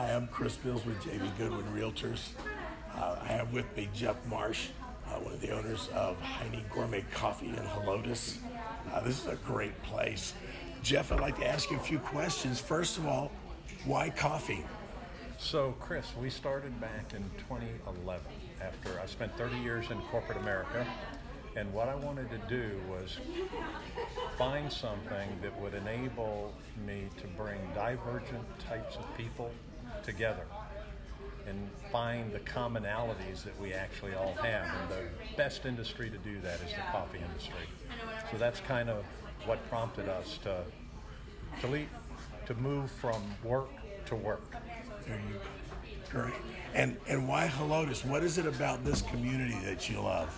Hi, I'm Chris Bills with JBGoodwin Realtors. I have with me Jeff Marsh, one of the owners of Hinee Gourmet Coffee in Helotes. This is a great place. Jeff, I'd like to ask you a few questions. First of all, why coffee? So, Chris, we started back in 2011 after I spent 30 years in corporate America. And what I wanted to do was find something that would enable me to bring divergent types of people together and find the commonalities that we actually all have. And the best industry to do that is the coffee industry. So that's kind of what prompted us to move from work to work. There you go. Great. And why Helotes? What is it about this community that you love?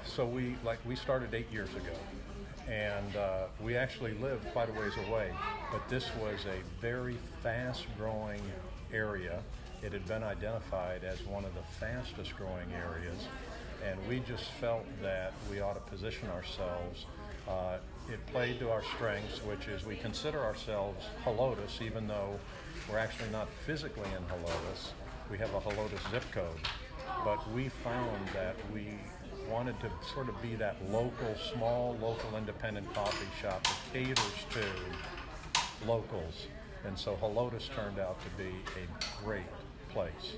So we started 8 years ago, and we actually lived quite a ways away, but this was a very fast-growing area. It had been identified as one of the fastest-growing areas, and we just felt that we ought to position ourselves. It played to our strengths, which is we consider ourselves Helotes, even though we're actually not physically in Helotes. We have a Helotes zip code, but we found that we wanted to sort of be that small local independent coffee shop that caters to locals. And so Helotes turned out to be a great place.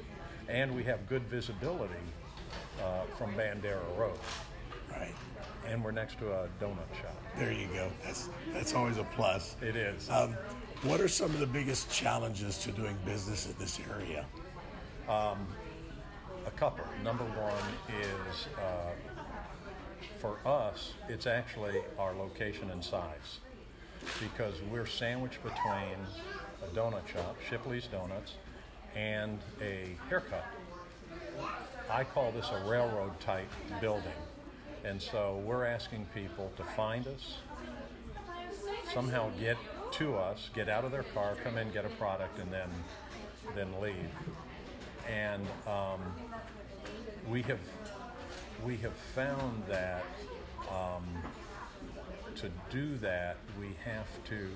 And we have good visibility from Bandera Road. Right. And we're next to a donut shop. There you go. That's always a plus. It is. What are some of the biggest challenges to doing business in this area? A couple. Number one is, for us, it's actually our location and size, because we're sandwiched between a donut shop, Shipley's Donuts, and a haircut. I call this a railroad type building. And so we're asking people to find us, somehow get to us, get out of their car, come in, get a product, and then leave. And we have found that to do that, we have to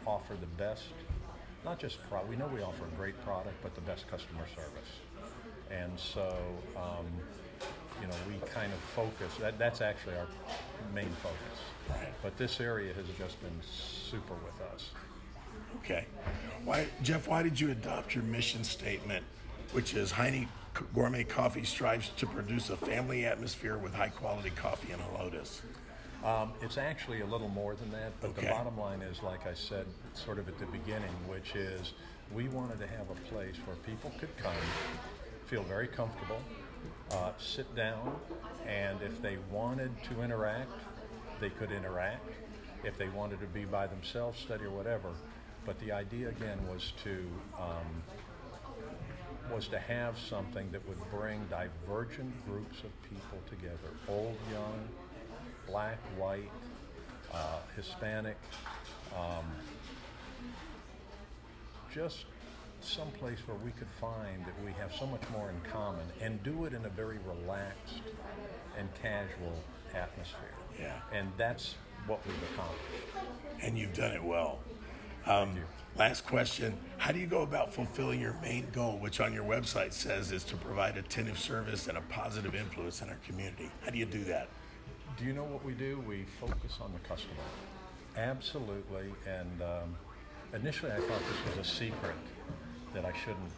offer the best, not just product. We know we offer a great product, but the best customer service. And so, we kind of focus. That's actually our main focus. Right. But this area has just been super with us. Okay. Jeff, why did you adopt your mission statement, which is Hinee Gourmet Coffee strives to produce a family atmosphere with high-quality coffee in Helotes? It's actually a little more than that, but Okay. The bottom line is, like I said, sort of at the beginning, which is we wanted to have a place where people could come, feel very comfortable, sit down, and if they wanted to interact, they could interact. If they wanted to be by themselves, study or whatever. But the idea again was to have something that would bring divergent groups of people together: old, young, black, white, Hispanic, just someplace where we could find that we have so much more in common and do it in a very relaxed and casual atmosphere. Yeah. And that's what we've accomplished. And you've done it well. Thank you. Last question. How do you go about fulfilling your main goal, which on your website says is to provide attentive service and a positive influence in our community? How do you do that? Do you know what we do? We focus on the customer. Absolutely. And initially I thought this was a secret that I shouldn't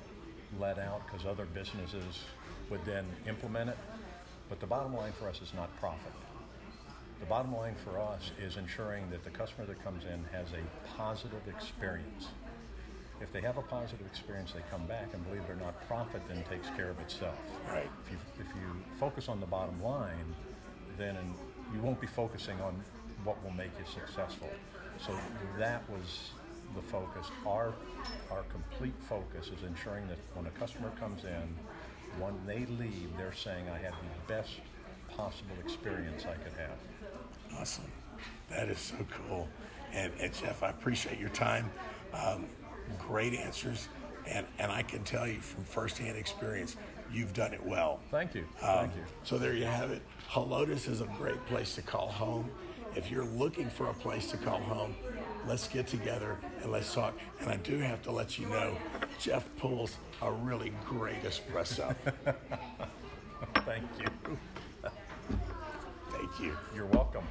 let out because other businesses would then implement it. But the bottom line for us is not profit. The bottom line for us is ensuring that the customer that comes in has a positive experience. If they have a positive experience, they come back, and believe it or not, profit then takes care of itself. Right. If you focus on the bottom line, then you won't be focusing on what will make you successful. So that was the focus. Our complete focus is ensuring that when a customer comes in, when they leave, they're saying, I had the best possible experience I could have. Awesome. That is so cool. And Jeff, I appreciate your time. Great answers. And I can tell you from firsthand experience, you've done it well. Thank you. Thank you. So there you have it. Helotes is a great place to call home. If you're looking for a place to call home, Let's get together and let's talk. And I do have to let you know, Jeff pulls a really great espresso. Thank you. Thank you. You're welcome.